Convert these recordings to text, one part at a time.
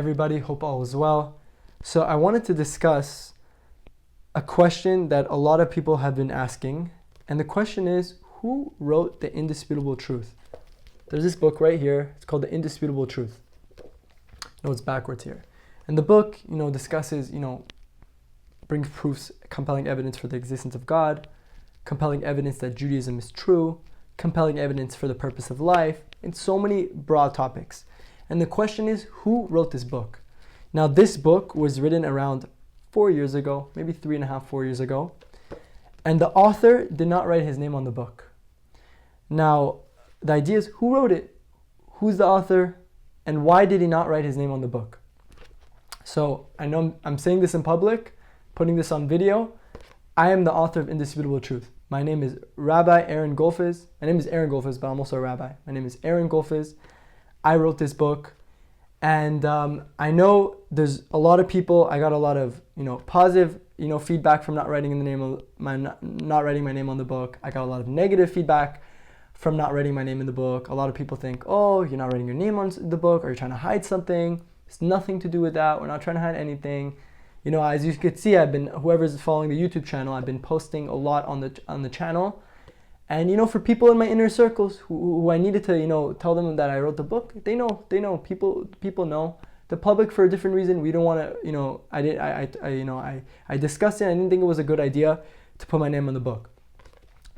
everybody, hope all is well. So I wanted to discuss a question that a lot of people have been asking, and the question is, who wrote the Indisputable Truth? There's this book right here, it's called the Indisputable Truth. No, it's backwards here. And the book, discusses, brings proofs, compelling evidence for the existence of God, compelling evidence that Judaism is true, compelling evidence for the purpose of life, and so many broad topics. And the question is, who wrote this book? Now, this book was written around 4 years ago, maybe 3.5, 4 years ago. And the author did not write his name on the book. Now, the idea is, who wrote it? Who's the author? And why did he not write his name on the book? So, I know I'm saying this in public, putting this on video. I am the author of Indisputable Truth. My name is Rabbi Aaron Golfiz. My name is Aaron Golfiz, but I'm also a rabbi. My name is Aaron Golfiz. I wrote this book, and I know there's a lot of people. I got a lot of positive feedback from not writing not writing my name on the book. I got a lot of negative feedback from not writing my name in the book. A lot of people think, oh, you're not writing your name on the book, or you're trying to hide something. It's nothing to do with that. We're not trying to hide anything. As you could see, whoever's following the YouTube channel, I've been posting a lot on the channel. And for people in my inner circles who I needed to tell them that I wrote the book, they know people know. The public, for a different reason, we don't want to I discussed it. I didn't think it was a good idea to put my name on the book.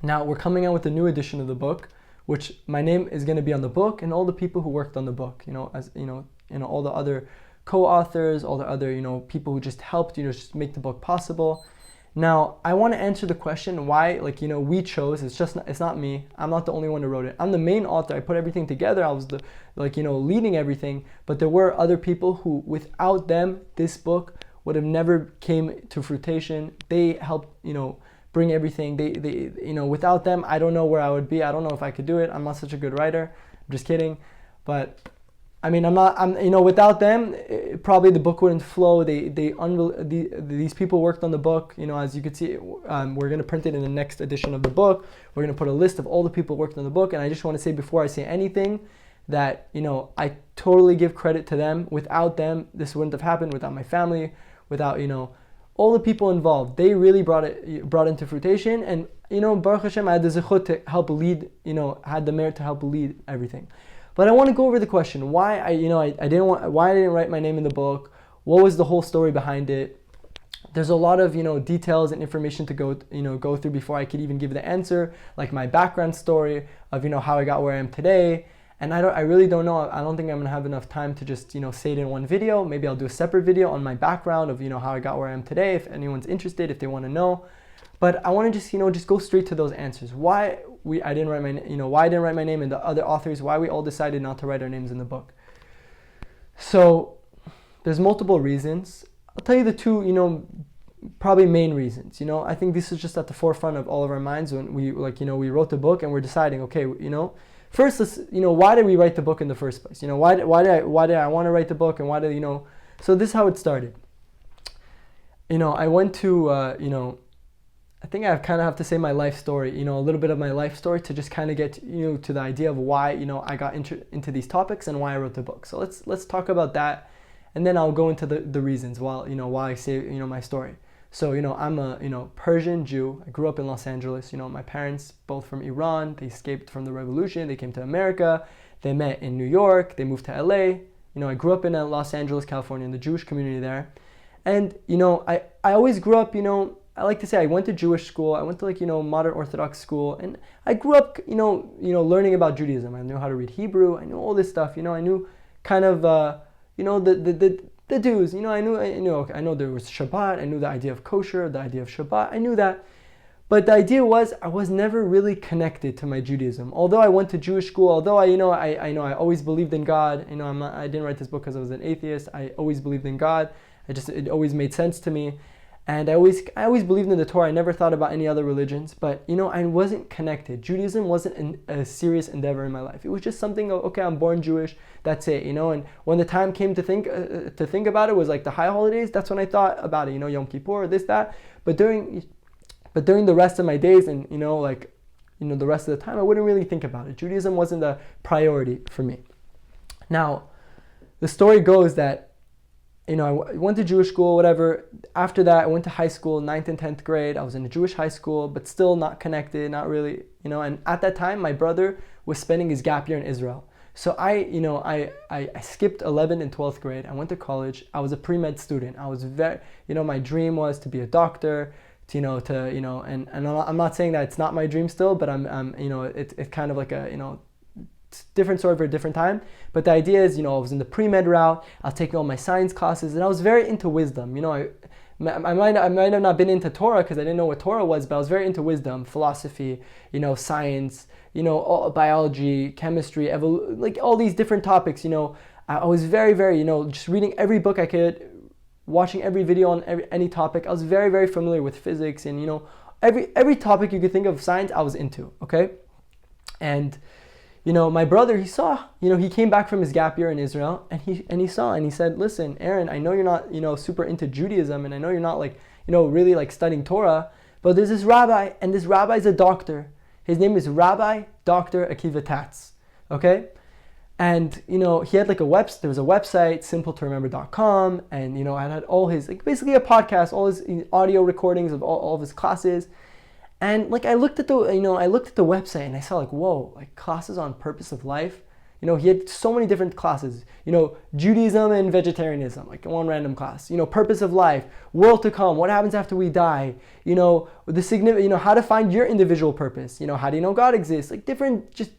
Now we're coming out with a new edition of the book, which my name is going to be on the book, and all the people who worked on the book, all the other co-authors, all the other people who just helped just make the book possible. Now, I want to answer the question why, we chose. It's not me. I'm not the only one who wrote it. I'm the main author. I put everything together. I was leading everything. But there were other people who, without them, this book would have never came to fruition. They helped, bring everything. They without them, I don't know where I would be. I don't know if I could do it. I'm not such a good writer. I'm just kidding. But without them, probably the book wouldn't flow. These people worked on the book. As you can see, we're going to print it in the next edition of the book. We're going to put a list of all the people who worked on the book. And I just want to say, before I say anything, that, I totally give credit to them. Without them, this wouldn't have happened. Without my family, without, all the people involved. They really brought into fruition. And, Baruch Hashem, I had the zechut to help lead, had the merit to help lead everything. But I want to go over the question why I didn't write my name in the book. What was the whole story behind it? There's a lot of details and information to go through before I could even give the answer, like my background story of how I got where I am today. And I really don't know. I don't think I'm gonna have enough time to just say it in one video. Maybe I'll do a separate video on my background of how I got where I am today. If anyone's interested, if they want to know. But I want to just go straight to those answers. Why I didn't write my name, and the other authors, why we all decided not to write our names in the book. So there's multiple reasons. I'll tell you the two, probably main reasons. I think this is just at the forefront of all of our minds when we we wrote the book and we're deciding, okay, first let's why did we write the book in the first place? Why did I want to write the book, and why did So this is how it started. I went to I think I kind of have to say my life story, a little bit of my life story to just kind of get to the idea of why I got into these topics and why I wrote the book. So let's talk about that, and then I'll go into the reasons why I say my story. So I'm a Persian Jew. I grew up in Los Angeles. My parents both from Iran. They escaped from the revolution. They came to America. They met in New York. They moved to LA. I grew up in Los Angeles, California, in the Jewish community there, and I always grew up I like to say I went to Jewish school. I went to modern Orthodox school, and I grew up learning about Judaism. I knew how to read Hebrew. I knew all this stuff. I knew kind of the dues. I know there was Shabbat. I knew the idea of kosher, the idea of Shabbat. I knew that, but the idea was I was never really connected to my Judaism. Although I went to Jewish school, although I always believed in God. I didn't write this book because I was an atheist. I always believed in God. It always made sense to me. And I always believed in the Torah. I never thought about any other religions, but I wasn't connected. Judaism wasn't a serious endeavor in my life. It was just something. Okay, I'm born Jewish. That's it. And when the time came to think about it, was like the high holidays. That's when I thought about it. Yom Kippur, this, that. But during the rest of my days, and the rest of the time, I wouldn't really think about it. Judaism wasn't a priority for me. Now, the story goes that I went to Jewish school, whatever. After that, I went to high school, 9th and 10th grade. I was in a Jewish high school, but still not connected, not really, and at that time, my brother was spending his gap year in Israel. So I skipped 11th and 12th grade. I went to college. I was a pre-med student. I was my dream was to be a doctor, and I'm not saying that it's not my dream still, but it's kind of like a, different story for a different time. But the idea is, I was in the pre-med route. I was taking all my science classes, and I was very into wisdom. I might have not been into Torah because I didn't know what Torah was, but I was very into wisdom, philosophy, science, biology, chemistry, like all these different topics. I was very, very, just reading every book I could, watching every video on any topic. I was very, very familiar with physics and, every topic you could think of science, I was into, okay? And my brother, he saw, he came back from his gap year in Israel, and he saw, and he said, listen, Aaron, I know you're not, super into Judaism, and I know you're not like, really like studying Torah, but there's this rabbi, and this rabbi is a doctor. His name is Rabbi Dr. Akiva Tatz, okay? And, he had like there was a website, simpletoremember.com, and, I had all his, like basically a podcast, all his audio recordings of all of his classes. And like I looked at the website and I saw like, whoa, like classes on purpose of life. He had so many different classes, Judaism and vegetarianism, like one random class, purpose of life, world to come, what happens after we die, the significant, how to find your individual purpose, how do you know God exists, like just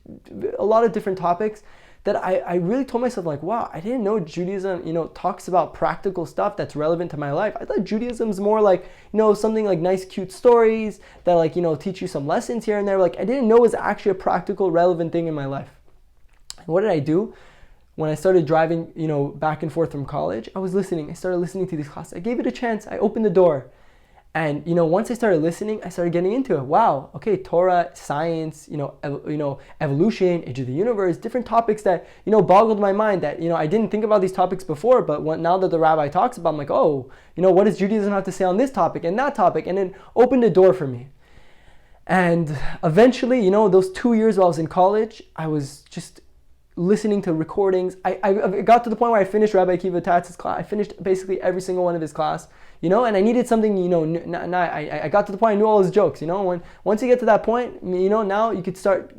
a lot of different topics that I really told myself like, wow, I didn't know Judaism, talks about practical stuff that's relevant to my life. I thought Judaism's more like, something like nice, cute stories that like, teach you some lessons here and there. Like I didn't know it was actually a practical, relevant thing in my life. And what did I do? When I started driving, back and forth from college, I started listening to these classes. I gave it a chance. I opened the door. And, once I started listening, I started getting into it. Wow, okay, Torah, science, evolution, age of the universe, different topics that, boggled my mind that, I didn't think about these topics before, but now that the rabbi talks about, I'm like, oh, what does Judaism have to say on this topic and that topic? And then opened the door for me. And eventually, those 2 years while I was in college, I was just listening to recordings. I got to the point where I finished Rabbi Akiva Tatz's class. I finished basically every single one of his class, and I needed something, I got to the point I knew all his jokes, once you get to that point, now you could start,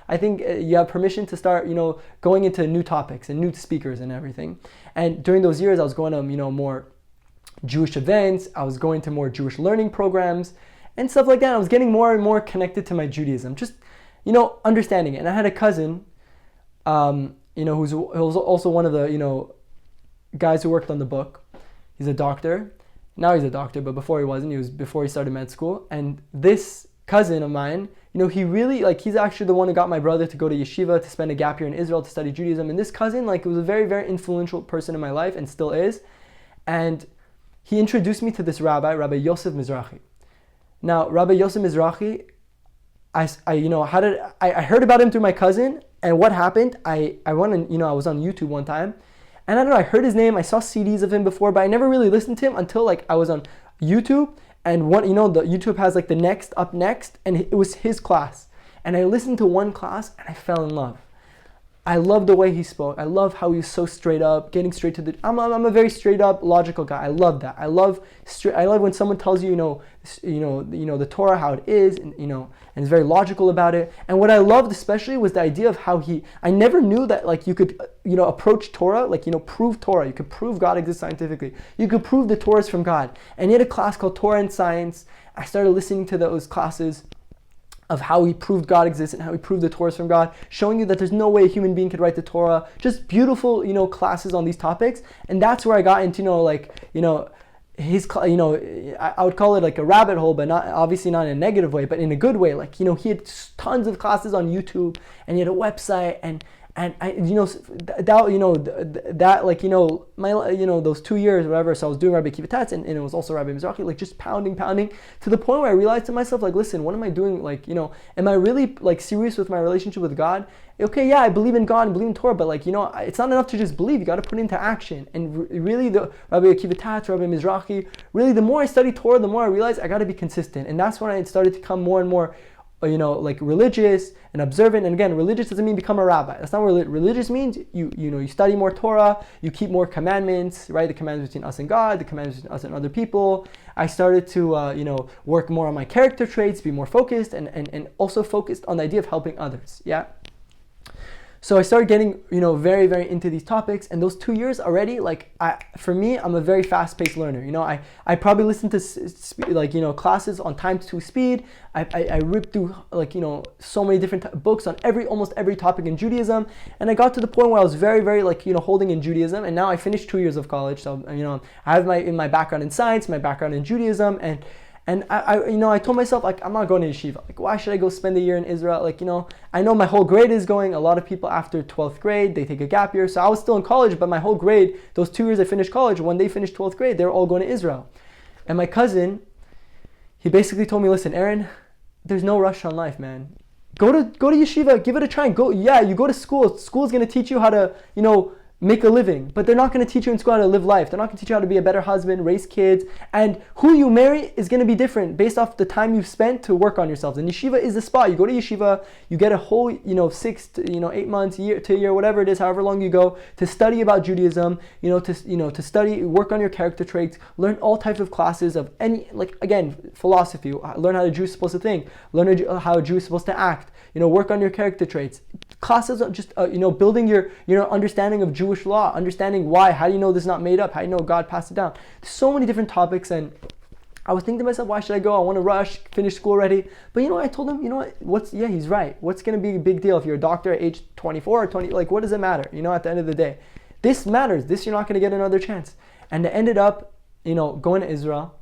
I think you have permission to start, going into new topics and new speakers and everything. And during those years, I was going to, more Jewish events. I was going to more Jewish learning programs and stuff like that. I was getting more and more connected to my Judaism, just, understanding it. And I had a cousin, who's also one of the, guys who worked on the book. He's a doctor. Now he's a doctor, but before he wasn't. He was before he started med school. And this cousin of mine, he really, he's actually the one who got my brother to go to yeshiva to spend a gap year in Israel to study Judaism. And this cousin, was a very, very influential person in my life and still is. And he introduced me to this rabbi, Rabbi Yosef Mizrahi. Now, Rabbi Yosef Mizrahi, I heard about him through my cousin. And what happened, I went and, I was on YouTube one time, and I don't know, I heard his name, I saw CDs of him before, but I never really listened to him until I was on YouTube, and the YouTube has the next, up next, and it was his class. And I listened to one class and I fell in love. I love the way he spoke. I love how he was so straight up, getting straight to the. I'm a very straight up, logical guy. I love that. I love when someone tells you, the Torah, how it is, and and is very logical about it. And what I loved especially was the idea of how I never knew that you could approach Torah, prove Torah. You could prove God exists scientifically. You could prove the Torah is from God. And he had a class called Torah and Science. I started listening to those classes of how he proved God exists and how he proved the Torah is from God, showing you that there's no way a human being could write the Torah. Just beautiful, classes on these topics. And that's where I got into, his, I would call it like a rabbit hole, but obviously not in a negative way, but in a good way. He had tons of classes on YouTube, and he had a website, and I, those 2 years or whatever, so I was doing Rabbi Akiva Tatz, and it was also Rabbi Mizrahi, just pounding, to the point where I realized to myself, listen, what am I doing? Am I really serious with my relationship with God? Okay, yeah, I believe in God and believe in Torah, but it's not enough to just believe. You got to put it into action. And really, the Rabbi Akiva Tatz, Rabbi Mizrahi, really, the more I study Torah, the more I realized I got to be consistent. And that's when I started to come more and more like religious and observant. And again, religious doesn't mean become a rabbi. That's not what religious means. You study more Torah, you keep more commandments, right? The commandments between us and God, the commandments between us and other people. I started to work more on my character traits, be more focused, and also focused on the idea of helping others. Yeah. So I started getting, very, very into these topics, and those 2 years already, for me, I'm a very fast-paced learner. I probably listened to classes on times 2 speed. I ripped through so many different books on almost every topic in Judaism, and I got to the point where I was very, very holding in Judaism. And now I finished 2 years of college, so I have my background in science, my background in Judaism, and I told myself, I'm not going to yeshiva. Why should I go spend a year in Israel? I know my whole grade is going. A lot of people after 12th grade, they take a gap year. So I was still in college, but my whole grade, those 2 years I finished college, when they finished 12th grade, they were all going to Israel. And my cousin, he basically told me, listen, Aaron, there's no rush on life, man. Go to yeshiva, give it a try. You go to school. School's going to teach you how to, make a living, but they're not going to teach you in school how to live life. They're not going to teach you how to be a better husband, raise kids, and who you marry is going to be different based off the time you've spent to work on yourselves. And yeshiva is the spot. You go to yeshiva, you get a whole 6 to 8 months, year to a year, whatever it is, however long you go, to study about Judaism, to study, work on your character traits, learn all types of classes of any, philosophy, learn how a Jew is supposed to think, learn how a Jew is supposed to act, work on your character traits. Classes are just building your understanding of Jewish law, understanding why, how do you know this is not made up, how do you know God passed it down. There's so many different topics, and I was thinking to myself, why should I go? I want to rush, finish school already. But I told him, he's right. What's going to be a big deal if you're a doctor at age 24 or 20? What does it matter? At the end of the day, this matters. This, you're not going to get another chance. And I ended up, going to Israel.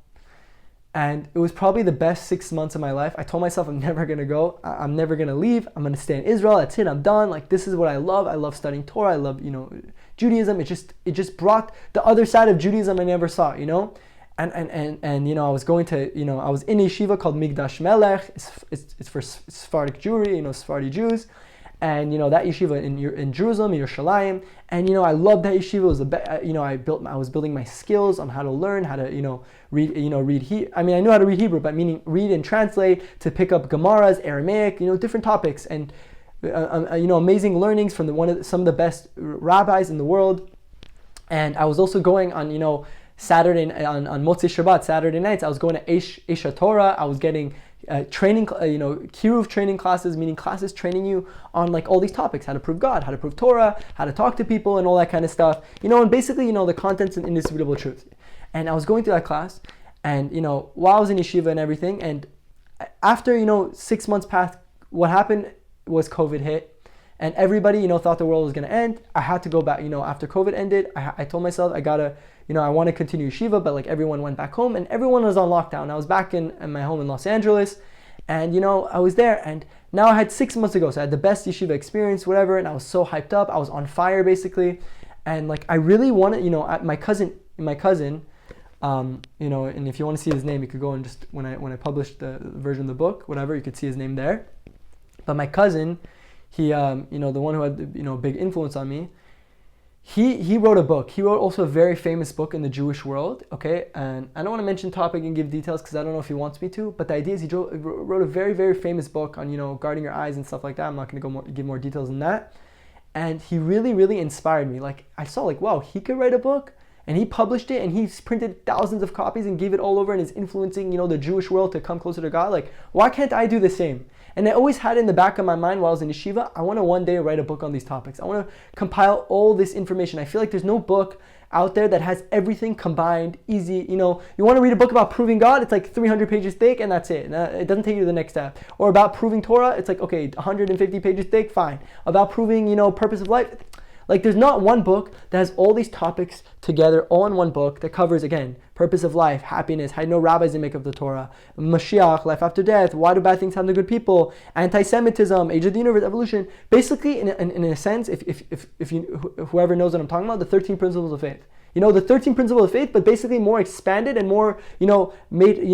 And it was probably the best 6 months of my life. I told myself I'm never going to go. I'm never going to leave. I'm going to stay in Israel. That's it. I'm done. This is what I love. I love studying Torah. I love, Judaism. It just brought the other side of Judaism I never saw, And I was going to, I was in a yeshiva called Migdash Melech. It's for Sephardic Jewry, Sephardi Jews. And that yeshiva in Jerusalem, in Yerushalayim, and I loved that yeshiva. It was I was building my skills on how to learn, how to read. I know how to read Hebrew, but meaning read and translate, to pick up Gemaras, Aramaic, different topics, and amazing learnings from some of the best rabbis in the world. And I was also going on Saturday on Motzei Shabbat, Saturday nights. I was going to Eish Torah. I was getting training, Kiruv training classes, meaning classes training you on all these topics, how to prove God, how to prove Torah, how to talk to people, and all that kind of stuff. And basically, the contents in Indisputable Truth. And I was going through that class, and while I was in yeshiva and everything, and after 6 months passed, what happened was COVID hit, and everybody thought the world was going to end. I had to go back. After COVID ended, I told myself I gotta. I want to continue yeshiva, but everyone went back home, and everyone was on lockdown. I was back in my home in Los Angeles, and I was there, and now I had 6 months ago, so I had the best yeshiva experience, whatever, and I was so hyped up. I was on fire basically, and I really wanted, my cousin, and if you want to see his name, you could go and just when I published the version of the book, whatever, you could see his name there. But my cousin, he, the one who had big influence on me. He wrote a book. He wrote also a very famous book in the Jewish world, okay? And I don't want to mention topic and give details because I don't know if he wants me to, but the idea is he wrote a very, very famous book on, guarding your eyes and stuff like that. I'm not going to give more details than that. And he really, really inspired me. I saw wow, he could write a book, and he published it, and he's printed thousands of copies and gave it all over, and is influencing, the Jewish world to come closer to God. Why can't I do the same? And I always had in the back of my mind while I was in yeshiva, I want to one day write a book on these topics. I want to compile all this information. I feel like there's no book out there that has everything combined, easy. You want to read a book about proving God, it's 300 pages thick, and that's it. It doesn't take you to the next step. Or about proving Torah, it's okay, 150 pages thick, fine. About proving, purpose of life, there's not one book that has all these topics together, all in one book, that covers, again, purpose of life, happiness, how no rabbis that make up the Torah, Mashiach, life after death, why do bad things happen to good people, anti-Semitism, age of the universe, evolution. Basically, in a sense, if whoever knows what I'm talking about, the 13 principles of faith. The 13 principles of faith, but basically more expanded and more, made,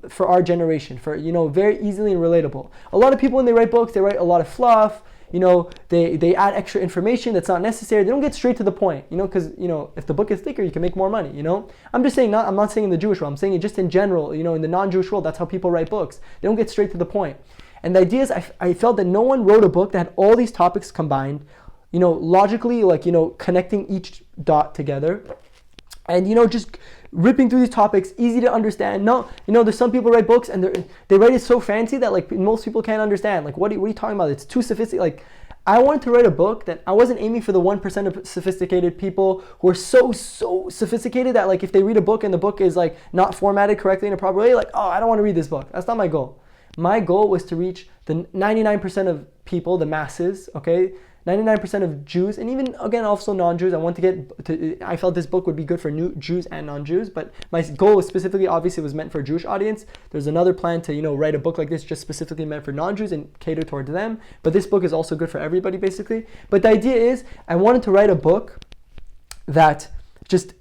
for our generation, for, very easily and relatable. A lot of people, when they write books, they write a lot of fluff. They add extra information that's not necessary. They don't get straight to the point, because, if the book is thicker, you can make more money, I'm just saying, I'm not saying in the Jewish world, I'm saying it just in general, in the non-Jewish world, that's how people write books. They don't get straight to the point. And the idea is I felt that no one wrote a book that had all these topics combined, logically, connecting each dot together. And, just ripping through these topics, easy to understand. No, there's some people write books and they write it so fancy that most people can't understand. What are you talking about? It's too sophisticated. I wanted to write a book that I wasn't aiming for the 1% of sophisticated people who are so sophisticated that if they read a book and the book is not formatted correctly in a proper way, oh, I don't want to read this book. That's not my goal. My goal was to reach the 99% of people, the masses, okay? 99% of Jews, and even, again, also non-Jews. I felt this book would be good for new Jews and non-Jews, but my goal was specifically, obviously, was meant for a Jewish audience. There's another plan to, write a book like this just specifically meant for non-Jews and cater towards them. But this book is also good for everybody, basically. But the idea is, I wanted to write a book that just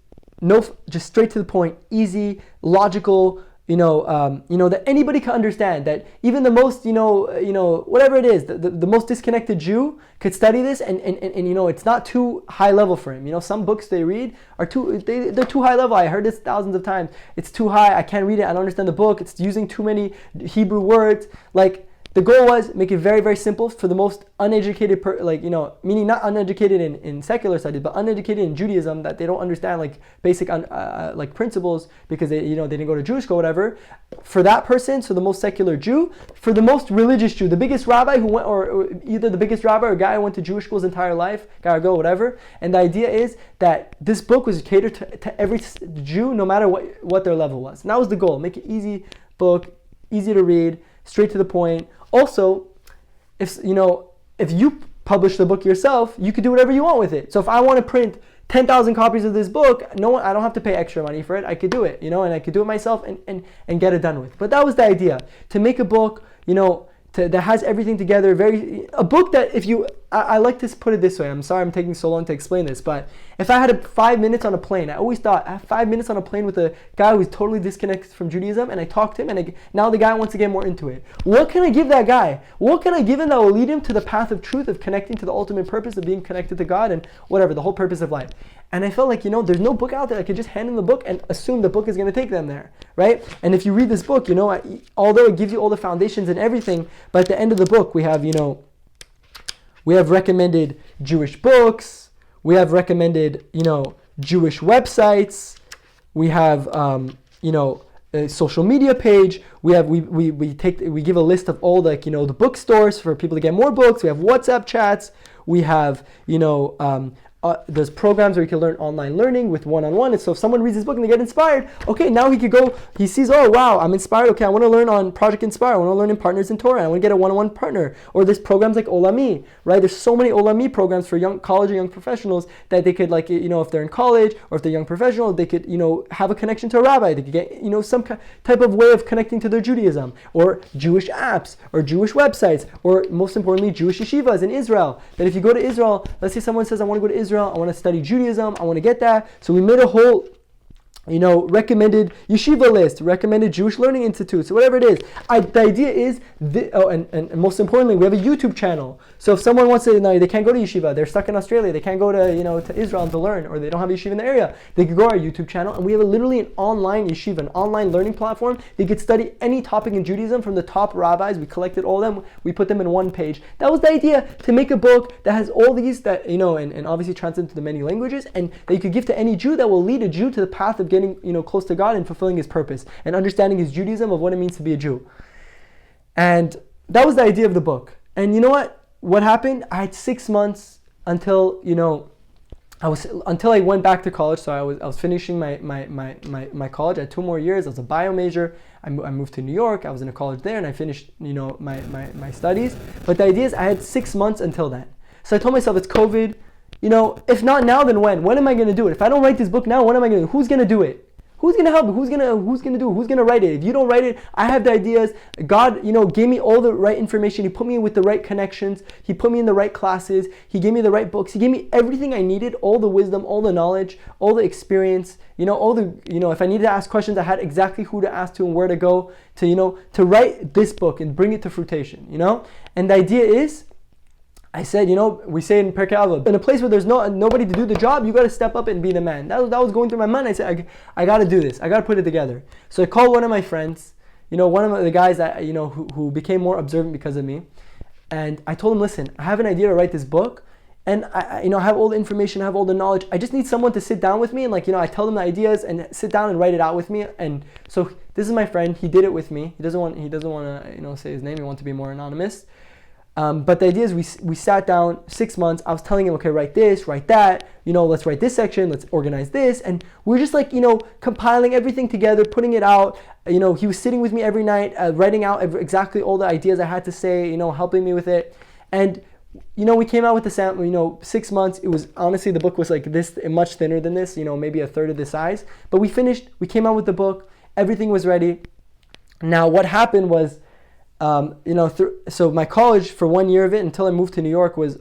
straight to the point, easy, logical, that anybody can understand, that even the most, whatever it is, the most disconnected Jew could study this and it's not too high level for him. Some books they read are they're too high level. I heard this thousands of times. It's too high. I can't read it. I don't understand the book. It's using too many Hebrew words. The goal was make it very, very simple for the most uneducated, meaning not uneducated in secular studies, but uneducated in Judaism, that they don't understand basic principles because they didn't go to Jewish school, whatever. For that person, so the most secular Jew, for the most religious Jew, the biggest rabbi who went, or either the biggest rabbi or a guy who went to Jewish school his entire life, guy or girl, whatever. And the idea is that this book was catered to every Jew, no matter what their level was. And that was the goal: make it easy book, easy to read, straight to the point. Also, if you publish the book yourself, you could do whatever you want with it. So if I want to print 10,000 copies of this book, I don't have to pay extra money for it. I could do it, and I could do it myself and get it done with. But that was the idea, to make a book, that has everything together. A book that I like to put it this way. I'm sorry I'm taking so long to explain this, but if I had 5 minutes on a plane, I always thought I have 5 minutes on a plane with a guy who's totally disconnected from Judaism, and I talked to him, and now the guy wants to get more into it. What can I give that guy? What can I give him that will lead him to the path of truth, of connecting to the ultimate purpose of being connected to God and whatever, the whole purpose of life? And I felt there's no book out there I could just hand him the book and assume the book is going to take them there, right? And if you read this book, although it gives you all the foundations and everything, but at the end of the book, we have recommended Jewish books, we have recommended, Jewish websites, we have, a social media page, we give a list of all the bookstores for people to get more books, we have WhatsApp chats, we have, there's programs where you can learn online learning with one-on-one. And so if someone reads this book and they get inspired, okay, now he sees, oh wow, I'm inspired. Okay, I want to learn on Project Inspire. I want to learn in Partners in Torah. I want to get a one-on-one partner. Or there's programs like Olami, right? There's so many Olami programs for young college and young professionals that they could if they're in college or if they're young professional, they could, have a connection to a rabbi. They could get, some type of way of connecting to their Judaism, or Jewish apps or Jewish websites, or most importantly, Jewish yeshivas in Israel. That if you go to Israel, let's say someone says, I want to go to Israel, I want to study Judaism, I want to get that. So we made a whole, recommended yeshiva list, recommended Jewish learning institutes, whatever it is. The idea is, and most importantly, we have a YouTube channel. So if someone wants to, they can't go to yeshiva, they're stuck in Australia, they can't go to, to Israel to learn, or they don't have a yeshiva in the area, they could go to our YouTube channel, and we have literally an online yeshiva, an online learning platform. They could study any topic in Judaism from the top rabbis. We collected all of them, we put them in one page. That was the idea, to make a book that has all these that, and obviously translated to the many languages, and that you could give to any Jew, that will lead a Jew to the path of getting close to God and fulfilling his purpose and understanding his Judaism, of what it means to be a Jew. And that was the idea of the book. And you know what happened? I had 6 months until until I went back to college. So I was finishing my college. I had 2 more years. I was a bio major. I moved to New York. I was in a college there, and I finished my studies. But the idea is, I had 6 months until then. So I told myself, it's COVID. If not now, then when? When am I going to do it? If I don't write this book now, when am I going to do it? Who's going to do it? Who's going to help me? Who's going to do it? Who's going to write it? If you don't write it, I have the ideas. God, gave me all the right information. He put me with the right connections. He put me in the right classes. He gave me the right books. He gave me everything I needed, all the wisdom, all the knowledge, all the experience, all the, if I needed to ask questions, I had exactly who to ask to and where to go to, to write this book and bring it to fruition, And the idea is, I said, we say in Pirkei Avot, in a place where there's nobody to do the job, you got to step up and be the man. That was going through my mind. I said, I got to do this. I got to put it together. So I called one of my friends. one of the guys that, who became more observant because of me. And I told him, listen, I have an idea to write this book, and I have all the information, I have all the knowledge. I just need someone to sit down with me, and I tell them the ideas and sit down and write it out with me. And so this is my friend. He did it with me. He doesn't want to, say his name. He wants to be more anonymous. But the idea is we sat down 6 months. I was telling him, okay, write this, write that, let's write this section, let's organize this. And we're just compiling everything together, putting it out. He was sitting with me every night, writing out exactly all the ideas I had to say, helping me with it. And, we came out with the sample, 6 months. It was, honestly, the book was like this, much thinner than this, maybe a third of the size. But we came out with the book. Everything was ready. Now, what happened was, so my college for 1 year of it until I moved to New York was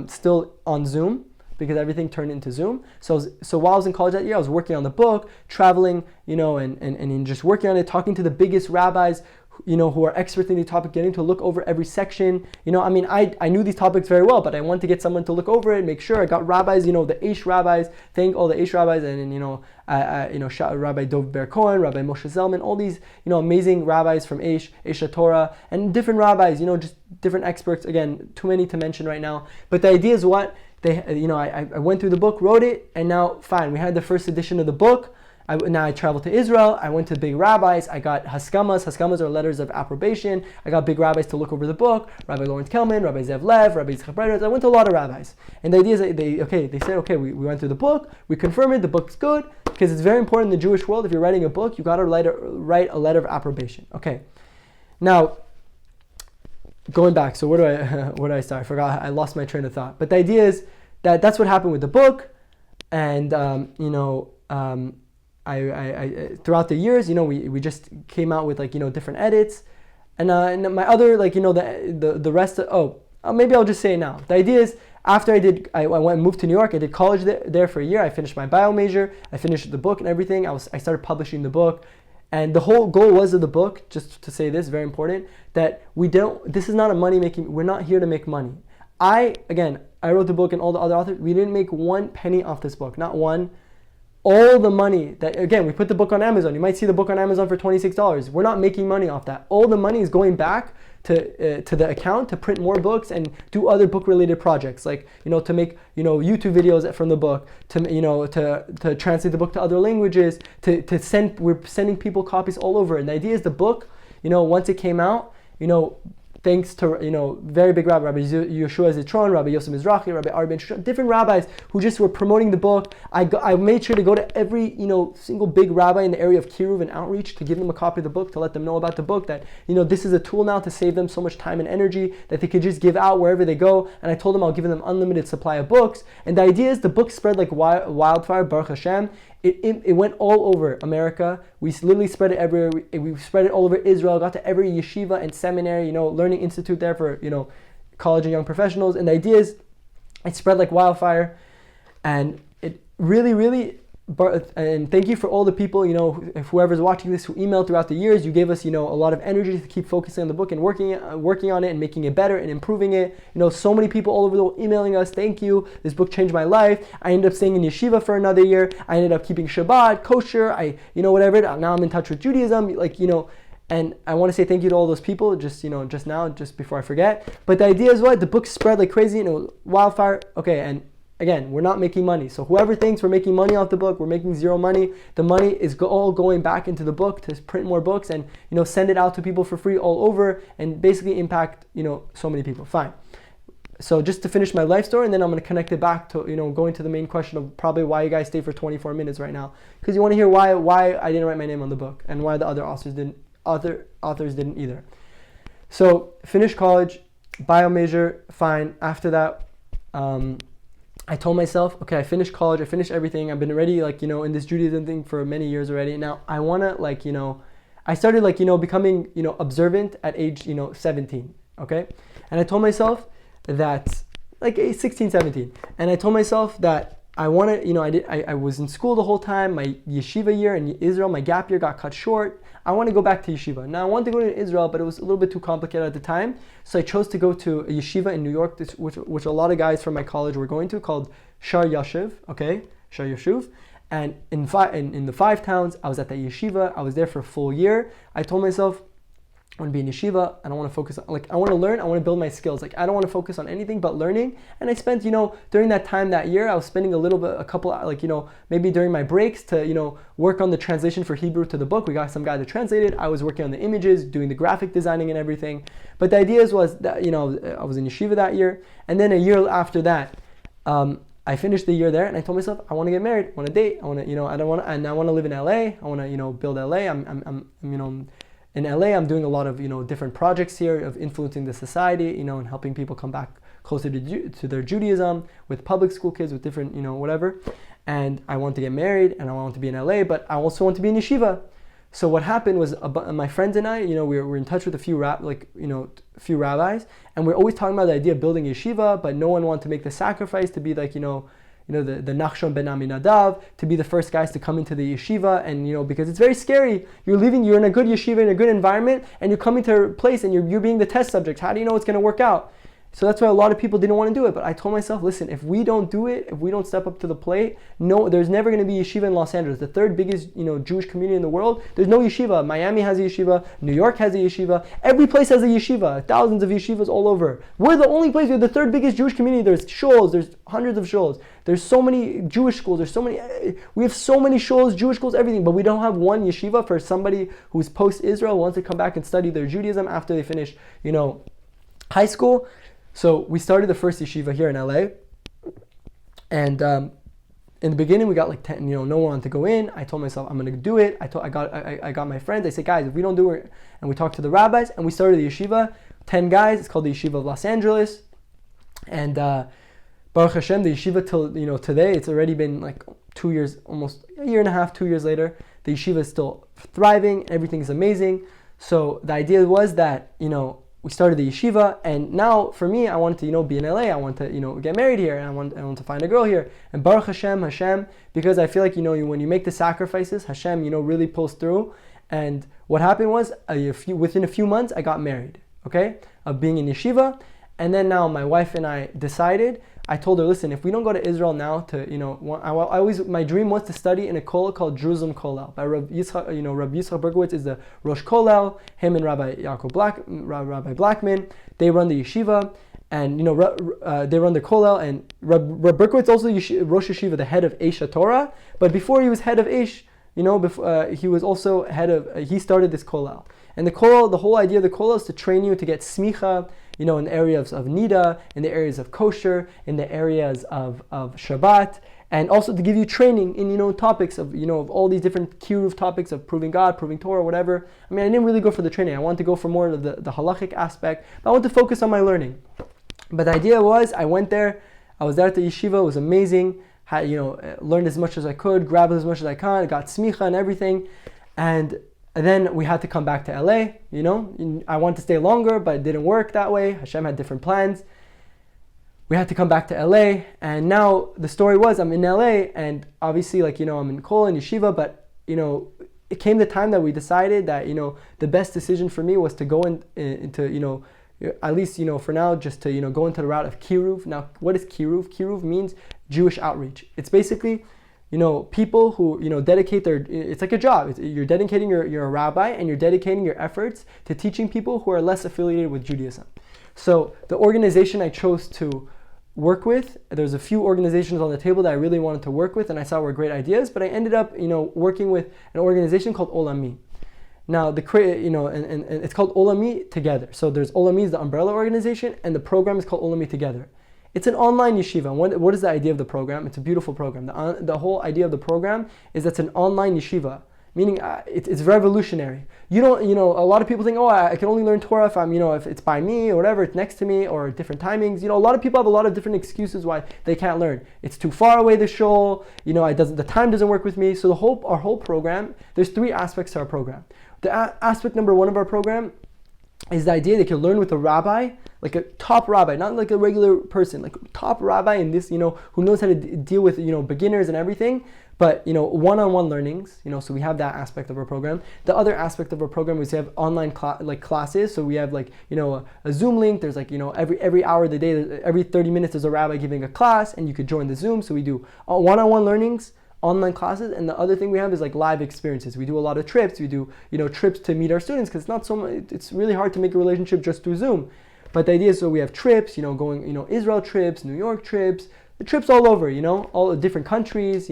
still on Zoom, because everything turned into Zoom. So while I was in college that year, I was working on the book, traveling, and just working on it, talking to the biggest rabbis, who are experts in the topic, getting to look over every section. I knew these topics very well, but I wanted to get someone to look over it, make sure. I got rabbis, the Aish rabbis, thank all the Aish rabbis, and Rabbi Dov Ber Cohen, Rabbi Moshe Zelman, all these, amazing rabbis from Aish Torah, and different rabbis, just different experts. Again, too many to mention right now. But the idea is what they, I went through the book, wrote it, and now fine, we had the first edition of the book. Now I traveled to Israel. I went to big rabbis. I got haskamas. Haskamas are letters of approbation. I got big rabbis to look over the book. Rabbi Lawrence Kelman, Rabbi Zev Lev, Rabbi Yitzchak Breiters. I went to a lot of rabbis. And the idea is that they said, okay, we went through the book. We confirmed it. The book's good, because it's very important in the Jewish world. If you're writing a book, you got to write a letter of approbation. Okay. Now, going back. So where do I start? I forgot. I lost my train of thought. But the idea is that that's what happened with the book. And, I throughout the years, we just came out with different edits, and my other the rest of, maybe I'll just say it now. The idea is, after I went and moved to New York, I did college there for a year. I finished my bio major. I finished the book and everything. I started publishing the book, and the whole goal was of the book, just to say this, very important, that this is not a money making. We're not here to make money. I wrote the book, and all the other authors, we didn't make 1 penny off this book, not one. All the money that, again, we put the book on Amazon. You might see the book on Amazon for $26. We're not making money off that. All the money is going back to the account to print more books and do other book-related projects, like to make YouTube videos from the book, to translate the book to other languages, we're sending people copies all over. And the idea is the book, once it came out, thanks to very big Rabbi Yeshua Zitron, Rabbi Yosef Mizrahi, Rabbi Ari Ben Shushan, different rabbis who just were promoting the book. I made sure to go to every single big rabbi in the area of Kiruv and outreach to give them a copy of the book, to let them know about the book, that this is a tool now to save them so much time and energy that they could just give out wherever they go. And I told them I'll give them unlimited supply of books. And the idea is the book spread like wildfire, Baruch Hashem. It went all over America. We literally spread it everywhere. We spread it all over Israel. Got to every yeshiva and seminary, learning institute there for, college and young professionals. And the idea is it spread like wildfire. And it really, really, and thank you for all the people, whoever's watching this, who emailed throughout the years. You gave us, a lot of energy to keep focusing on the book and working on it and making it better and improving it. So many people all over the world emailing us, thank you, this book changed my life. I ended up staying in yeshiva for another year. I ended up keeping Shabbat, kosher, whatever. Now I'm in touch with Judaism, and I want to say thank you to all those people, just before I forget. But the idea is what? The book spread like crazy, wildfire. Okay, and again, we're not making money. So whoever thinks we're making money off the book, we're making zero money. The money is all going back into the book to print more books and, send it out to people for free all over and basically impact, so many people. Fine. So just to finish my life story, and then I'm going to connect it back to, going to the main question of probably why you guys stayed for 24 minutes right now. Because you want to hear why I didn't write my name on the book and why the other authors didn't either. So finished college, bio major, fine. After that, I told myself, okay, I finished college, I finished everything. I've been already in this Judaism thing for many years already. Now I want to I started becoming, observant at age, 17. Okay. And I told myself that 16, 17. And I told myself that I want to, I was in school the whole time. My yeshiva year in Israel, my gap year got cut short. I want to go back to yeshiva. Now I wanted to go to Israel, but it was a little bit too complicated at the time. So I chose to go to a yeshiva in New York, which a lot of guys from my college were going to, called Shar Yashiv, okay? Shar Yashuv. And in the 5 towns, I was at that yeshiva. I was there for a full year. I told myself, I want to be in yeshiva. I don't want to focus on, I want to learn. I want to build my skills. I don't want to focus on anything but learning. And I spent, during that time that year, I was spending a couple, maybe during my breaks to, work on the translation for Hebrew to the book. We got some guy that translated. I was working on the images, doing the graphic designing and everything. But the idea was that, I was in yeshiva that year. And then a year after that, I finished the year there, and I told myself, I want to get married. I want to date. I want to, I want to live in LA. I want to, build LA. In LA, I'm doing a lot of, different projects here of influencing the society, and helping people come back closer to their Judaism with public school kids, with different, whatever. And I want to get married, and I want to be in LA, but I also want to be in yeshiva. So what happened was my friends and I, we were in touch with a few rabbis, and we're always talking about the idea of building yeshiva, but no one wanted to make the sacrifice to be like, the Nachshon ben Aminadav, to be the first guys to come into the yeshiva, and because it's very scary. You're in a good yeshiva, in a good environment, and you're coming to a place and you're being the test subject. How do you know it's going to work out? So that's why a lot of people didn't want to do it. But I told myself, listen, if we don't do it, if we don't step up to the plate, no, there's never going to be yeshiva in Los Angeles, the 3rd biggest, Jewish community in the world. There's no yeshiva. Miami has a yeshiva. New York has a yeshiva. Every place has a yeshiva. Thousands of yeshivas all over. We're the only place. We're the 3rd biggest Jewish community. There's shuls. There's hundreds of shuls. There's so many Jewish schools. We have so many shuls, Jewish schools, everything. But we don't have one yeshiva for somebody who's post-Israel, wants to come back and study their Judaism after they finish, high school. So we started the first yeshiva here in LA, and in the beginning we got like 10, no one wanted to go in. I told myself I'm gonna do it. I got my friends. I said, guys, if we don't do it, and we talked to the rabbis, and we started the yeshiva. 10 guys. It's called the Yeshiva of Los Angeles, and Baruch Hashem, the yeshiva till today, it's already been like 2 years, almost a year and a half, 2 years later. The yeshiva is still thriving. Everything is amazing. So the idea was that we started the yeshiva, and now for me, I wanted to, be in LA. I want to, get married here, and I want to find a girl here. And Baruch Hashem, because I feel like, when you make the sacrifices, Hashem, really pulls through. And what happened was, within a few months, I got married, okay, of being in yeshiva. And then now my wife and I decided, I told her, listen, if we don't go to Israel now to, my dream was to study in a kollel called Jerusalem Kollel. By Rabbi Yitzchak Berkowitz is the Rosh Kollel. Him and Rabbi Blackman, they run the yeshiva, and they run the kollel. And Rabbi Berkowitz also Rosh Yeshiva, the head of Eish Torah. But before he was head of Eish, he was also he started this kollel. And the kollel, the whole idea of the kollel is to train you to get smicha, in the areas of nida, in the areas of kosher, in the areas of Shabbat, and also to give you training in, topics of, of all these different kiruv topics of proving God, proving Torah, whatever. I mean, I didn't really go for the training. I wanted to go for more of the halachic aspect, but I wanted to focus on my learning. But the idea was, I went there, I was there at the yeshiva, it was amazing, learned as much as I could, grabbed as much as I can, got smicha and everything, and then we had to come back to LA, I wanted to stay longer, but it didn't work that way. Hashem had different plans. We had to come back to LA, and now the story was I'm in LA, and obviously, I'm in Kol and Yeshiva, but, it came the time that we decided that, the best decision for me was to go into, at least, for now, just to, go into the route of kiruv. Now, what is kiruv? Kiruv means Jewish outreach. It's basically, people who, dedicate it's like a job. You're dedicating, you're a rabbi, and you're dedicating your efforts to teaching people who are less affiliated with Judaism. So the organization I chose to work with, there's a few organizations on the table that I really wanted to work with, and I saw were great ideas, but I ended up, working with an organization called Olami. Now, and it's called Olami Together. So there's Olami is the umbrella organization, and the program is called Olami Together. It's an online yeshiva. And what is the idea of the program? It's a beautiful program. The whole idea of the program is that it's an online yeshiva, meaning it's revolutionary. A lot of people think, I can only learn Torah if it's by me or whatever, it's next to me or different timings. A lot of people have a lot of different excuses why they can't learn. It's too far away, the shul, the time doesn't work with me. So our whole program, there's 3 aspects to our program. The aspect number 1 of our program is the idea that you can learn with a rabbi, like a top rabbi, not like a regular person, like top rabbi in this, who knows how to deal with, beginners and everything, but, one-on-one learnings, so we have that aspect of our program. The other aspect of our program is we have online classes, so we have a Zoom link, there's every hour of the day, every 30 minutes there's a rabbi giving a class, and you could join the Zoom, so we do one-on-one learnings online classes, and the other thing we have is like live experiences. We do a lot of trips. We do, trips to meet our students, because it's not so much, it's really hard to make a relationship just through Zoom. But the idea is, so we have trips, going, Israel trips, New York trips, the trips all over, all the different countries,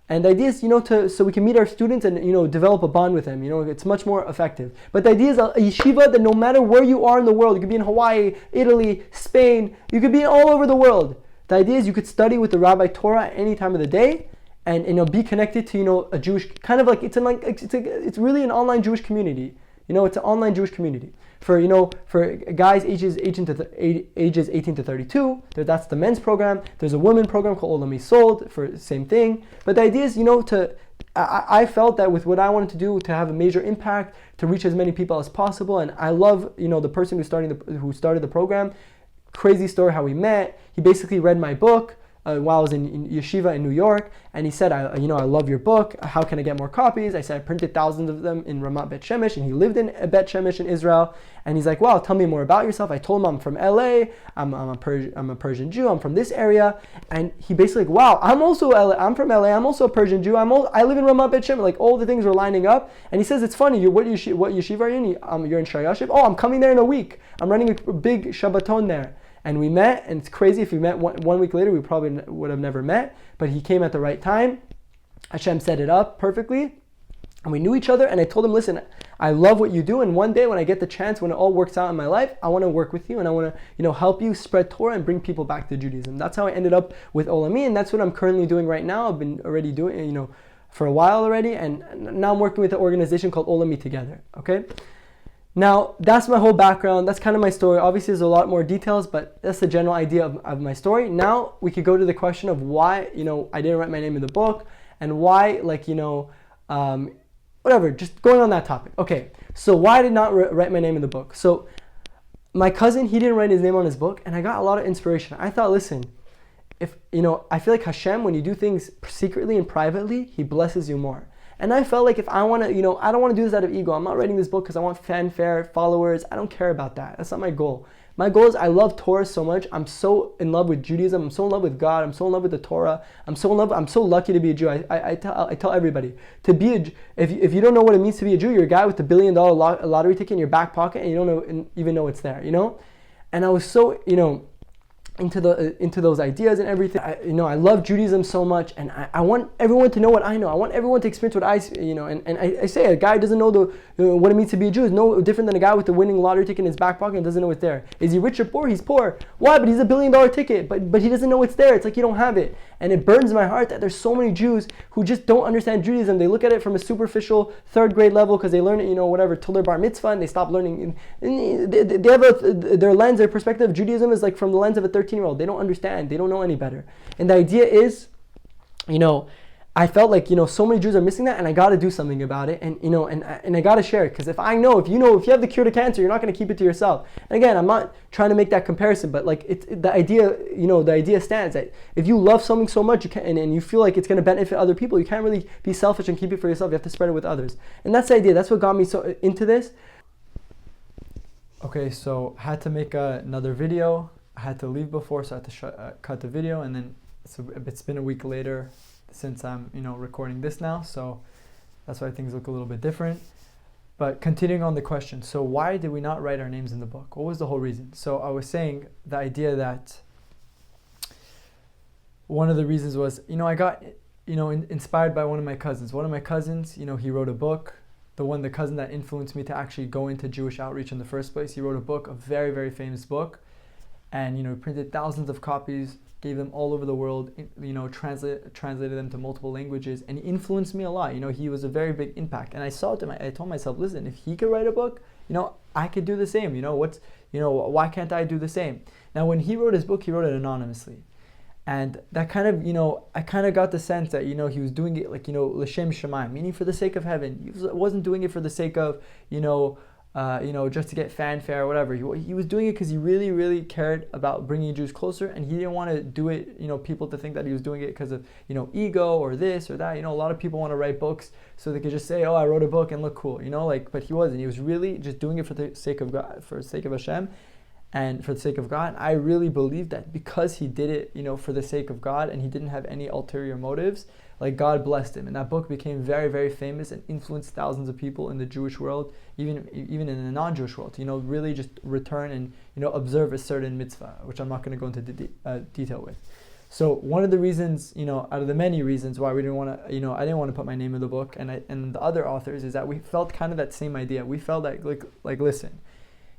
and the idea is, so we can meet our students and, develop a bond with them. It's much more effective. But the idea is a yeshiva that no matter where you are in the world, you could be in Hawaii, Italy, Spain, you could be all over the world. The idea is you could study with the Rabbi Torah at any time of the day, and be connected to a Jewish, kind of like it's really an online Jewish community. It's an online Jewish community for guys ages 18 to 32. That's the men's program. There's a women program called Olam Sold for the same thing. But the idea is I felt that with what I wanted to do, to have a major impact, to reach as many people as possible. And I love the person who started the program. Crazy story how we met. He basically read my book while I was in yeshiva in New York, and he said, I love your book. How can I get more copies? I said I printed thousands of them in Ramat Bet Shemesh, and he lived in Bet Shemesh in Israel. And he's like, wow, tell me more about yourself. I told him I'm from LA. I'm a Persian Jew. I'm from this area. And he basically like, wow, I'm from LA. I'm also a Persian Jew. I live in Ramat Bet Shemesh. Like all the things were lining up. And he says, it's funny. What yeshiva are you in? You're in Shar Yashiv. Oh, I'm coming there in a week. I'm running a big Shabbaton there. And we met, and it's crazy. If we met one week later, we probably would have never met. But he came at the right time. Hashem set it up perfectly. And we knew each other. And I told him, listen, I love what you do. And one day when I get the chance, when it all works out in my life, I want to work with you. And I want to, help you spread Torah and bring people back to Judaism. That's how I ended up with Olami. And that's what I'm currently doing right now. I've been already doing, for a while already. And now I'm working with an organization called Olami Together. Okay? Now, that's my whole background. That's kind of my story. Obviously, there's a lot more details, but that's the general idea of my story. Now, we could go to the question of why, I didn't write my name in the book, and why, whatever, just going on that topic. Okay, so why did I not write my name in the book? So, my cousin, he didn't write his name on his book, and I got a lot of inspiration. I thought, listen, if, I feel like Hashem, when you do things secretly and privately, he blesses you more. And I felt like if I want to, I don't want to do this out of ego. I'm not writing this book because I want fanfare, followers. I don't care about that. That's not my goal. My goal is I love Torah so much. I'm so in love with Judaism. I'm so in love with God. I'm so in love with the Torah. I'm so lucky to be a Jew. I tell everybody to be if you don't know what it means to be a Jew, you're a guy with $1 billion lottery ticket in your back pocket and you don't even know it's there. And I was so into those ideas and everything. I love Judaism so much, and I want everyone to know what I know. I want everyone to experience what I say a guy doesn't know what it means to be a Jew is no different than a guy with the winning lottery ticket in his back pocket and doesn't know it's there. Is he rich or poor? He's poor. Why? But he's $1 billion ticket, but he doesn't know it's there. It's like you don't have it. And it burns my heart that there's so many Jews who just don't understand Judaism. They look at it from a superficial third grade level because they learn it, whatever, till their bar mitzvah, and they stop learning. They have their lens, their perspective of Judaism is like from the lens of a 13-year-old. They don't understand. They don't know any better. And the idea is, I felt like, so many Jews are missing that, and I got to do something about it. And, and I got to share it. Because if if you have the cure to cancer, you're not going to keep it to yourself. And again, I'm not trying to make that comparison, but like the idea stands that if you love something so much, you can, and you feel like it's going to benefit other people, you can't really be selfish and keep it for yourself. You have to spread it with others. And that's the idea. That's what got me so into this. Okay, so I had to make another video. I had to leave before, so I had to cut the video, and then it's been a week later since I'm recording this now, so that's why things look a little bit different. But continuing on the question, so why did we not write our names in the book? What was the whole reason? So I was saying the idea that one of the reasons was, I got inspired by one of my cousins. One of my cousins, he wrote a book. The cousin that influenced me to actually go into Jewish outreach in the first place, he wrote a book, a very, very famous book. And printed thousands of copies, gave them all over the world, translated them to multiple languages, and he influenced me a lot. He was a very big impact. And I told myself, listen, if he could write a book, I could do the same. Why can't I do the same? Now, when he wrote his book, he wrote it anonymously. And that kind of, I kind of got the sense that, he was doing it like, l'shem shamayim, meaning for the sake of heaven. He wasn't doing it for the sake of, just to get fanfare or whatever. He was doing it because he really, really cared about bringing Jews closer, and he didn't want to do it, people to think that he was doing it because of, ego or this or that. A lot of people want to write books so they could just say, oh, I wrote a book and look cool, but he wasn't. He was really just doing it for the sake of God, for the sake of Hashem. and for the sake of God. I really believe that because he did it, for the sake of God, and he didn't have any ulterior motives, like God blessed him. And that book became very, very famous and influenced thousands of people in the Jewish world, even in the non-Jewish world, really just return and, observe a certain mitzvah, which I'm not going to go into detail with. So one of the reasons, out of the many reasons why we didn't want to, I didn't want to put my name in the book and the other authors, is that we felt kind of that same idea. We felt like listen,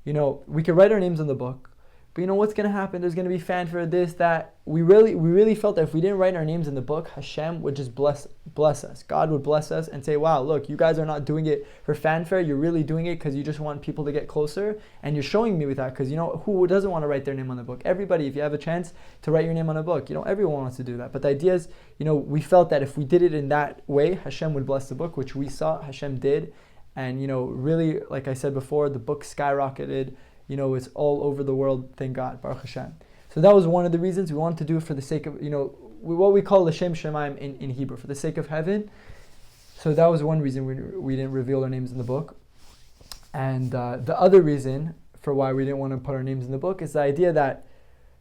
we could write our names in the book, but what's going to happen? There's going to be fanfare, this, that. We really felt that if we didn't write our names in the book, Hashem would just bless us. God would bless us and say, wow, look, you guys are not doing it for fanfare. You're really doing it because you just want people to get closer. And you're showing me with that because, who doesn't want to write their name on the book? Everybody, if you have a chance to write your name on a book, everyone wants to do that. But the idea is, we felt that if we did it in that way, Hashem would bless the book, which we saw Hashem did. And, really, like I said before, the book skyrocketed. It's all over the world, thank God, Baruch Hashem. So that was one of the reasons we wanted to do it for the sake of, what we call L'Shem Shemaim in Hebrew, for the sake of heaven. So that was one reason we didn't reveal our names in the book. And the other reason for why we didn't want to put our names in the book is the idea that,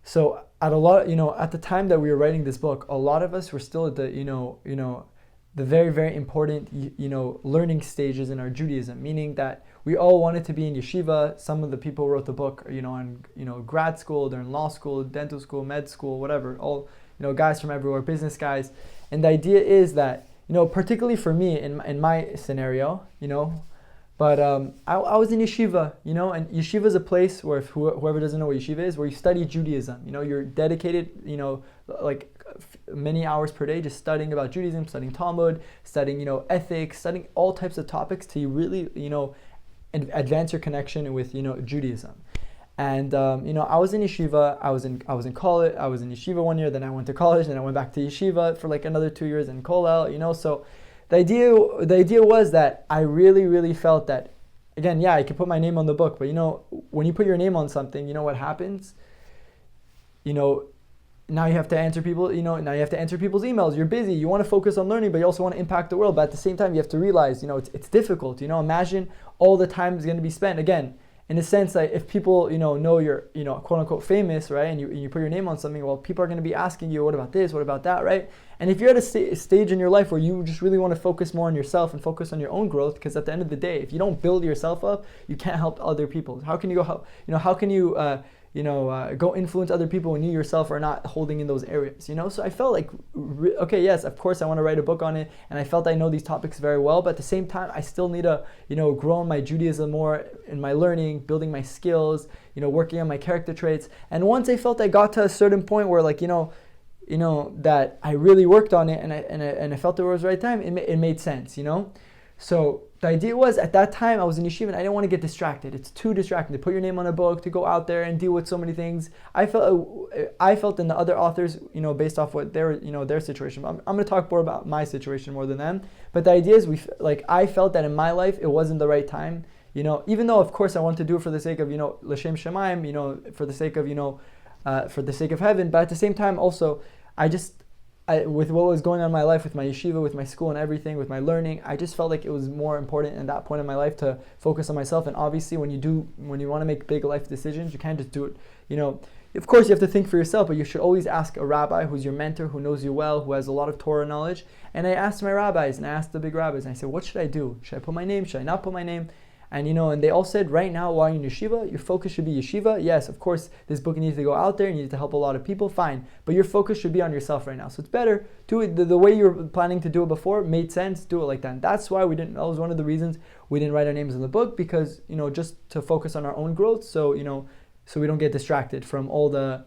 so at the time that we were writing this book, a lot of us were still at the, the very, very important, learning stages in our Judaism, meaning that we all wanted to be in yeshiva. Some of the people who wrote the book, on, grad school, they're in law school, dental school, med school, whatever, all, guys from everywhere, business guys. And the idea is that, particularly for me in my scenario, but I was in yeshiva, and yeshiva is a place where, if whoever doesn't know what yeshiva is, where you study Judaism. You're dedicated, like many hours per day just studying about Judaism, studying Talmud, studying, ethics, studying all types of topics to really, advance your connection with, Judaism. And, I was in yeshiva, I was in college, I was in yeshiva 1 year, then I went to college, then I went back to yeshiva for like another 2 years in kollel, so the idea was that I really, really felt that, again, yeah, I could put my name on the book, but when you put your name on something, what happens? Now you have to answer people, now you have to answer people's emails. You're busy. You want to focus on learning, but you also want to impact the world. But at the same time, you have to realize, it's difficult. Imagine all the time is going to be spent. Again, in a sense, that if people, know you're, quote unquote famous, right? And you put your name on something, well, people are going to be asking you, what about this? What about that, right? And if you're at a stage in your life where you just really want to focus more on yourself and focus on your own growth, because at the end of the day, if you don't build yourself up, you can't help other people. How can you go help? How can you, go influence other people when you yourself are not holding in those areas, So I felt like, okay, yes, of course I want to write a book on it, and I felt I know these topics very well, but at the same time, I still need to, grow in my Judaism more, in my learning, building my skills, working on my character traits. And once I felt I got to a certain point where, like, that I really worked on it, and I felt it was the right time, it made sense, So the idea was, at that time I was in yeshiva and I didn't want to get distracted. It's too distracting to put your name on a book, to go out there and deal with so many things. I felt in the other authors, based off what their situation. I'm going to talk more about my situation more than them. But the idea is, I felt that in my life it wasn't the right time. Even though of course I want to do it for the sake of l'shem shemaim, for the sake of heaven. But at the same time also, with what was going on in my life, with my yeshiva, with my school and everything, with my learning, I just felt like it was more important in that point in my life to focus on myself. And obviously when you want to make big life decisions, you can't just do it, of course you have to think for yourself, but you should always ask a rabbi who's your mentor, who knows you well, who has a lot of Torah knowledge. And I asked my rabbis, and I asked the big rabbis, and I said, what should I do? Should I put my name? Should I not put my name? And and they all said, right now while you're in yeshiva, your focus should be yeshiva. Yes, of course, this book needs to go out there, you need to help a lot of people, fine. But your focus should be on yourself right now. So it's better, do it the way you were planning to do it before, made sense, do it like that. And that's why that was one of the reasons we didn't write our names in the book, because, just to focus on our own growth. So, so we don't get distracted from all the,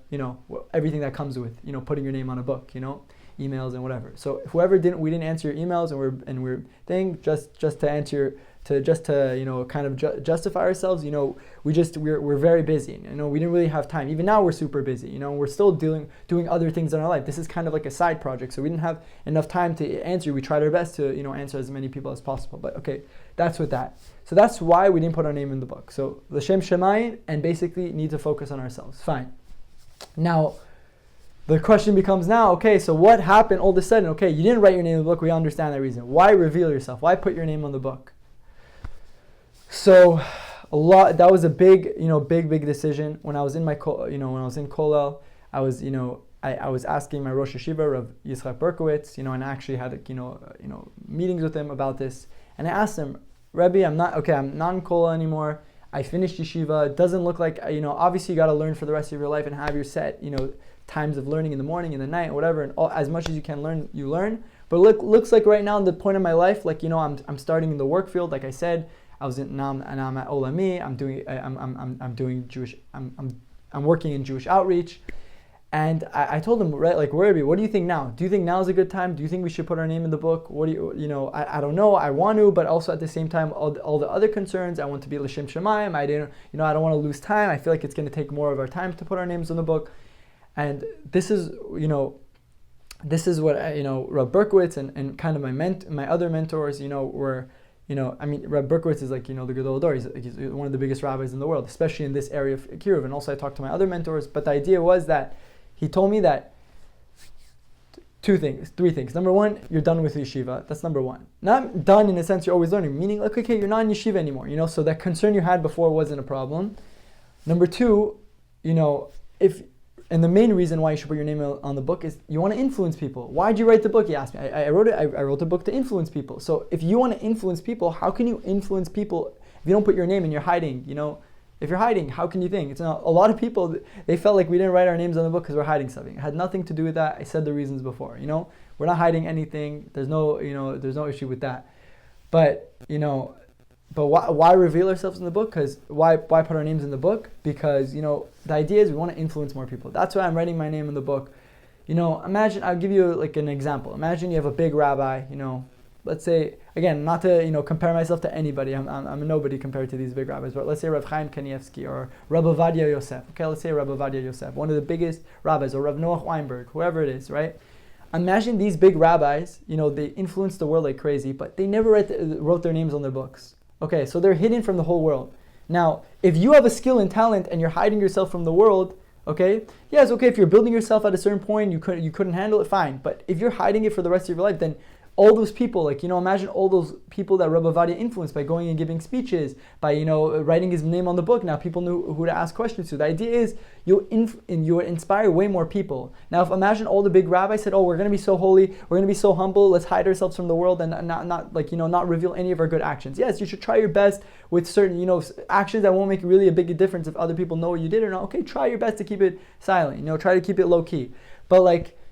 everything that comes with, putting your name on a book, emails and whatever. So whoever we didn't answer your emails, and we're thing, just to answer to kind of justify ourselves, we're very busy. We didn't really have time. Even now we're super busy. We're still doing other things in our life. This is kind of like a side project, so we didn't have enough time to answer. We tried our best to answer as many people as possible. But okay, that's with that. So that's why we didn't put our name in the book. So l'shem shemaim, and basically need to focus on ourselves. Fine. Now, the question becomes now, okay, so what happened all of a sudden? Okay, you didn't write your name in the book. We understand that reason. Why reveal yourself? Why put your name on the book? So that was a big, big decision. When I was in my, when I was in Kollel, I was, I was asking my Rosh Yeshiva, Rav Yitzchak Berkowitz, and I actually had, meetings with him about this. And I asked him, Rebbe, I'm not in Kollel anymore. I finished yeshiva. It doesn't look like, obviously you got to learn for the rest of your life and have your set, times of learning in the morning, in the night, whatever, and as much as you can learn, you learn. But looks like right now, the point of my life, I'm starting in the work field. Like I said, I'm at Olami. I'm working in Jewish outreach. And I told him, right, like, Rebbe, what do you think now? Do you think now is a good time? Do you think we should put our name in the book? What do you, I don't know. I want to, but also at the same time, all the other concerns. I want to be L'Shem Shemayim. I don't want to lose time. I feel like it's going to take more of our time to put our names in the book. And this is what, Rav Berkowitz and kind of my other mentors, were, Rav Berkowitz is like, the Gadol Dor. He's one of the biggest rabbis in the world, especially in this area of Kiruv. And also I talked to my other mentors, but the idea was that he told me that three things. Number one, you're done with yeshiva. That's number one. Not done in the sense you're always learning, meaning like, okay, you're not in yeshiva anymore, so that concern you had before wasn't a problem. Number two, and the main reason why you should put your name on the book is you want to influence people. Why'd you write the book? He asked me. I wrote a book to influence people. So if you want to influence people, how can you influence people if you don't put your name and you're hiding? If you're hiding, how can you think? It's not, a lot of people, they felt like we didn't write our names on the book because we're hiding something. It had nothing to do with that. I said the reasons before. We're not hiding anything. There's no issue with that. But why reveal ourselves in the book? Because why put our names in the book? Because the idea is we want to influence more people. That's why I'm writing my name in the book. Imagine, I'll give you like an example. Imagine you have a big rabbi. Let's say, again, not to compare myself to anybody. I'm a nobody compared to these big rabbis. But let's say Rav Chaim Kanievsky or Rav Ovadia Yosef. Okay, let's say Rav Ovadia Yosef, one of the biggest rabbis, or Rav Noach Weinberg, whoever it is, right? Imagine these big rabbis. They influence the world like crazy, but they never wrote their names on their books. Okay, so they're hidden from the whole world. Now, if you have a skill and talent and you're hiding yourself from the world, okay, yeah, it's okay if you're building yourself at a certain point, you couldn't handle it, fine. But if you're hiding it for the rest of your life, then all those people, imagine all those people that Rabbi Ovadia influenced by going and giving speeches, by, writing his name on the book. Now people knew who to ask questions to. The idea is you inspire way more people. Now, imagine all the big rabbis said, oh, we're going to be so holy, we're going to be so humble, let's hide ourselves from the world and not reveal any of our good actions. Yes, you should try your best with certain, actions that won't make really a big difference if other people know what you did or not. Okay, try your best to keep it silent, try to keep it low key. But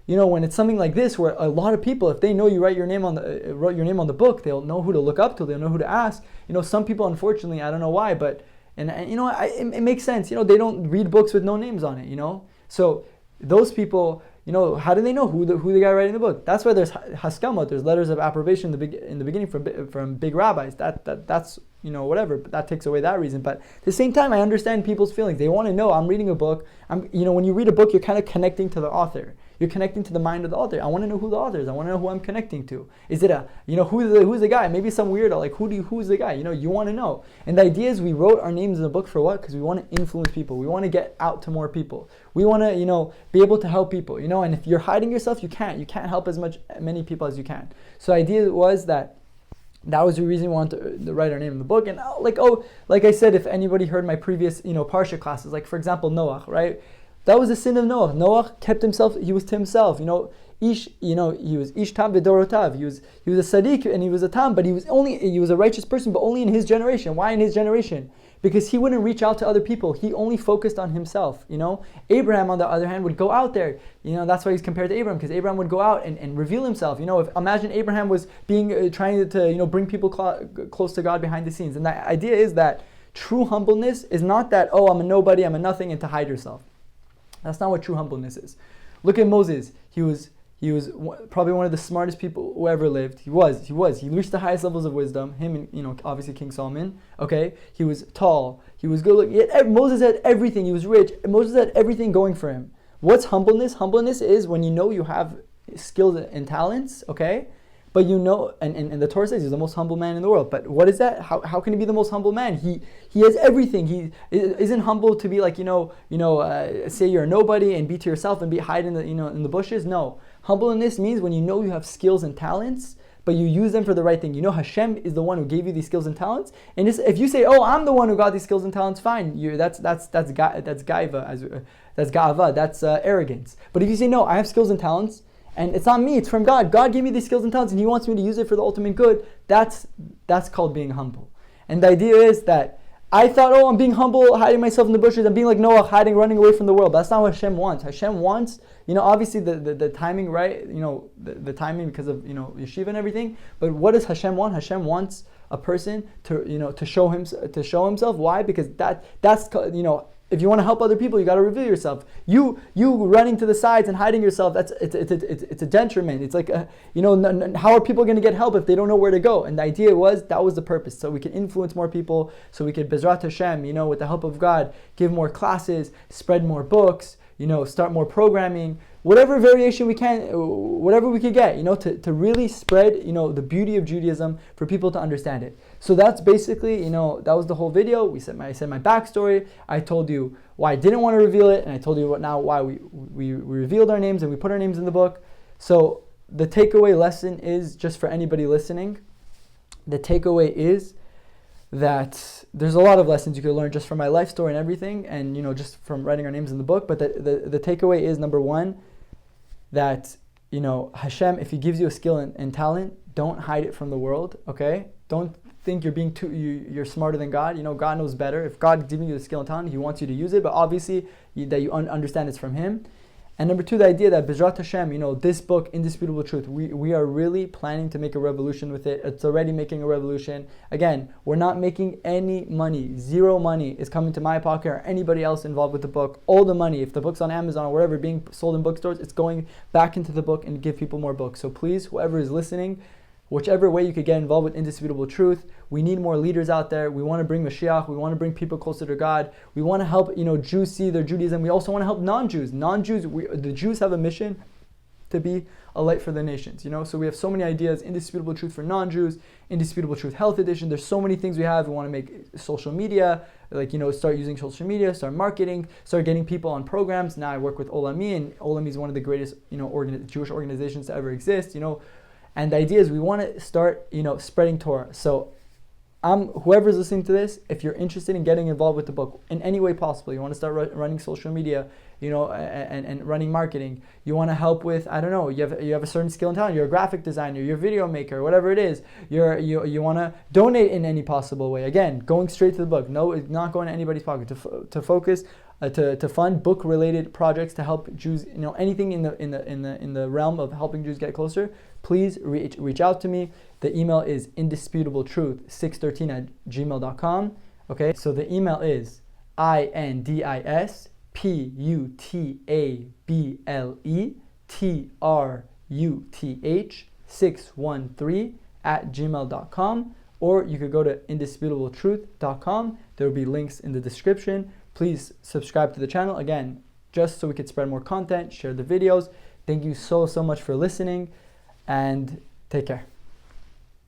when it's something like this, where a lot of people, if they know you wrote your name on the book, they'll know who to look up to, they'll know who to ask. Some people, unfortunately, I don't know why, but it makes sense. They don't read books with no names on it. So those people, how do they know who the guy writing the book? That's why there's haskama, there's letters of approbation in the beginning from big rabbis. That's whatever, but that takes away that reason. But at the same time, I understand people's feelings. They want to know. I'm reading a book. When you read a book, you're kind of connecting to the author. You're connecting to the mind of the author. I want to know who the author is. I want to know who I'm connecting to. Is it who's the guy? Maybe some weirdo. Like who's the guy? You want to know. And the idea is we wrote our names in the book for what? Because we want to influence people. We want to get out to more people. We want to be able to help people. And if you're hiding yourself, you can't help many people as you can. So the idea was that was the reason we wanted to write our name in the book. And like I said, if anybody heard my previous Parsha classes, like for example Noach, right? That was the sin of Noah. Noah kept himself, he was to himself. He was ish tam v'dorotav. He was a tzaddik and he was a tam, but he was a righteous person, but only in his generation. Why in his generation? Because he wouldn't reach out to other people. He only focused on himself. Abraham, on the other hand, would go out there. That's why he's compared to Abraham, because Abraham would go out and reveal himself. Imagine Abraham was trying to bring people close to God behind the scenes. And the idea is that true humbleness is not that, oh, I'm a nobody, I'm a nothing, and to hide yourself. That's not what true humbleness is. Look at Moses. He was probably one of the smartest people who ever lived. He reached the highest levels of wisdom. Him and obviously King Solomon. Okay, he was tall. He was good looking. Moses had everything. He was rich. Moses had everything going for him. What's humbleness? Humbleness is when you have skills and talents. Okay, but and the Torah says he's the most humble man in the world. But what is that? How can he be the most humble man? He has everything. He isn't humble to be like say you're a nobody and be to yourself and hide in the in the bushes. No, humbleness means when you have skills and talents, but you use them for the right thing. You know, Hashem is the one who gave you these skills and talents. And if you say, oh, I'm the one who got these skills and talents, fine. That's gaiva, that's ga'ava, that's arrogance. But if you say, no, I have skills and talents, and it's not me, it's from God. God gave me these skills and talents, and He wants me to use it for the ultimate good. That's called being humble. And the idea is that I thought, oh, I'm being humble, hiding myself in the bushes. I'm being like Noah, running away from the world. That's not what Hashem wants. Hashem wants, obviously the timing, right? The timing because of, yeshiva and everything. But what does Hashem want? Hashem wants a person to show himself. Why? Because that's if you want to help other people, you got to reveal yourself. You running to the sides and hiding yourself, it's a detriment. It's like, how are people going to get help if they don't know where to go? And the idea that was the purpose. So we can influence more people, so we could, Bezrat Hashem, with the help of God, give more classes, spread more books, start more programming, whatever variation we can, whatever we could get, to really spread, the beauty of Judaism for people to understand it. So that's basically, that was the whole video. I said my backstory. I told you why I didn't want to reveal it, and I told you why we revealed our names and we put our names in the book. So the takeaway lesson is, just for anybody listening, the takeaway is that there's a lot of lessons you could learn just from my life story and everything, and just from writing our names in the book. But the takeaway is, number one, that Hashem, if He gives you a skill and talent, don't hide it from the world. Okay, don't think you're smarter than God. God knows better. If God's giving you the skill and talent, He wants you to use it, but obviously that you understand it's from Him. And number two, the idea that Bezrat Hashem, this book, Indisputable Truth, we are really planning to make a revolution with it. It's already making a revolution. Again, we're not making any money. Zero money is coming to my pocket or anybody else involved with the book. All the money, if the book's on Amazon or wherever, being sold in bookstores, it's going back into the book and give people more books. So please, whoever is listening, whichever way you could get involved with Indisputable Truth, we need more leaders out there. We want to bring Mashiach. We want to bring people closer to God. We want to help, Jews see their Judaism. We also want to help non-Jews. The Jews have a mission to be a light for the nations, So we have so many ideas. Indisputable Truth for non-Jews, Indisputable Truth Health Edition. There's so many things we have. We want to make social media, start using social media, start marketing, start getting people on programs. Now I work with Olami, and Olami is one of the greatest, Jewish organizations to ever exist, And the idea is we want to start, spreading Torah. So whoever's listening to this, if you're interested in getting involved with the book in any way possible, you want to start running social media, and running marketing, you want to help with, I don't know, you have a certain skill and talent, you're a graphic designer, you're a video maker, whatever it is, you want to donate in any possible way. Again, going straight to the book. No, it's not going to anybody's pocket. To focus, to fund book-related projects to help Jews, anything in the realm of helping Jews get closer. Please reach out to me. The email is indisputabletruth613@gmail.com. Okay, so the email is indisputabletruth613@gmail.com, or you could go to indisputabletruth.com. There will be links in the description. Please subscribe to the channel, again, just so we could spread more content, share the videos. Thank you so much for listening, and take care.